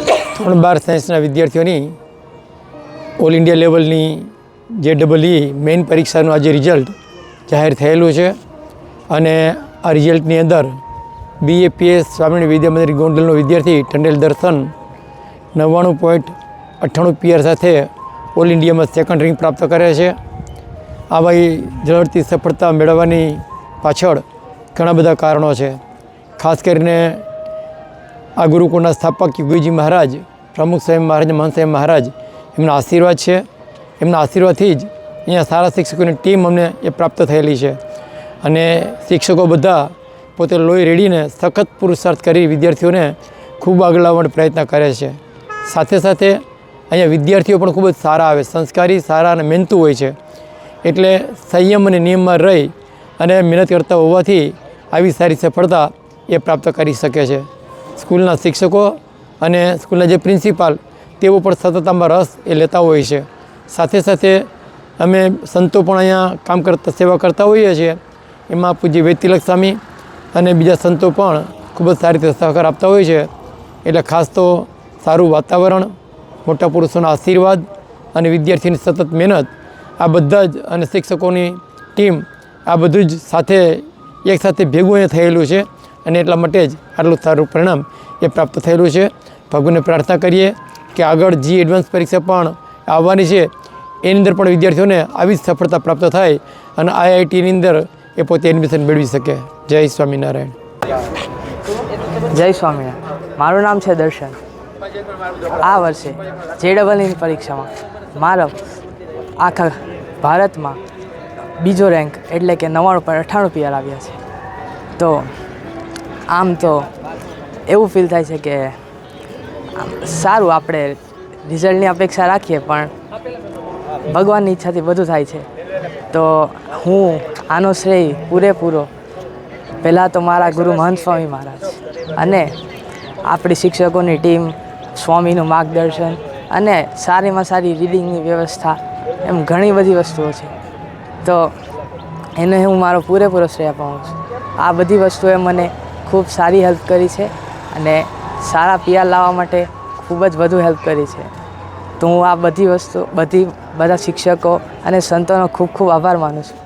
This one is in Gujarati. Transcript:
ધોરણ 12 સાયન્સના વિદ્યાર્થીઓની ઓલ ઇન્ડિયા લેવલની JEE મેઇન પરીક્ષાનું આજે રિઝલ્ટ જાહેર થયેલું છે અને આ રિઝલ્ટની અંદર BAPS સ્વામિનારાયણ વિદ્યા મંદિર ગોંડલનો વિદ્યાર્થી ટંડેલ દર્શન 99.98 PR સાથે ઓલ ઇન્ડિયામાં સેકન્ડ રેન્ક પ્રાપ્ત કરે છે। આવા ઝળહળતી સફળતા મેળવવાની પાછળ ઘણા બધા કારણો છે। ખાસ કરીને આ ગુરુકુળના સ્થાપક યોગીજી મહારાજ, પ્રમુખ સાહેબ મહારાજ, મહંત સાહેબ મહારાજ એમના આશીર્વાદ છે। એમના આશીર્વાદથી જ અહીંયા સારા શિક્ષકોની ટીમ અમને એ પ્રાપ્ત થયેલી છે અને શિક્ષકો બધા પોતે લોહી રેડીને સખત પુરુષાર્થ કરી વિદ્યાર્થીઓને ખૂબ આગળ લાવવાનો પ્રયત્ન કરે છે। સાથે સાથે અહીંયા વિદ્યાર્થીઓ પણ ખૂબ જ સારા આવે, સંસ્કારી, સારા અને મહેનતુ હોય છે। એટલે સંયમ અને નિયમમાં રહી અને મહેનત કરતા હોવાથી આવી સારી સફળતા એ પ્રાપ્ત કરી શકે છે। સ્કૂલના શિક્ષકો અને સ્કૂલના જે પ્રિન્સિપાલ તેઓ પણ સતત આમાં રસ એ લેતા હોય છે। સાથે સાથે અમે સંતો પણ અહીંયા કામ કરતા, સેવા કરતા હોઈએ છીએ। એમાં પૂજ્ય વૈતિલક સ્વામી અને બીજા સંતો પણ ખૂબ જ સારી રીતે સહકાર આપતા હોય છે। એટલે ખાસ તો સારું વાતાવરણ, મોટા પુરુષોના આશીર્વાદ અને વિદ્યાર્થીની સતત મહેનત, આ બધા જ અને શિક્ષકોની ટીમ, આ બધું જ સાથે એકસાથે ભેગું અહીંયા થયેલું છે અને એટલા માટે જ આટલું સારું પરિણામ એ પ્રાપ્ત થયેલું છે। ભગવાનને પ્રાર્થના કરીએ કે આગળ જી એડવાન્સ પરીક્ષા પણ આવવાની છે, એની અંદર પણ વિદ્યાર્થીઓને આવી જ સફળતા પ્રાપ્ત થાય અને IITની અંદર એ પોતે એડમિશન મેળવી શકે। જય સ્વામિનારાયણ। જય સ્વામિનારાયણ। મારું નામ છે દર્શન। આ વર્ષે JEE પરીક્ષામાં મારો આખા ભારતમાં બીજો રેન્ક એટલે કે 99.98 PR આવ્યા છે। તો આમ તો એવું ફીલ થાય છે કે સારું, આપણે રિઝલ્ટની અપેક્ષા રાખીએ પણ ભગવાનની ઈચ્છાથી બધું થાય છે। તો હું આનો શ્રેય પૂરેપૂરો પહેલાં તો મારા ગુરુ મહંત સ્વામી મહારાજ અને આપણી શિક્ષકોની ટીમ, સ્વામીનું માર્ગદર્શન અને સારીમાં સારી રીડિંગની વ્યવસ્થા, એમ ઘણી બધી વસ્તુઓ છે। તો એને હું મારો પૂરેપૂરો શ્રેય અપાવું છું। આ બધી વસ્તુએ મને ખૂબ સારી હેલ્પ કરી છે અને સારા PR લાવવા માટે ખૂબ જ વધુ હેલ્પ કરી છે। તો હું આ બધી વસ્તુ, બધા શિક્ષકો અને સંતોનો ખૂબ ખૂબ આભાર માનું છું।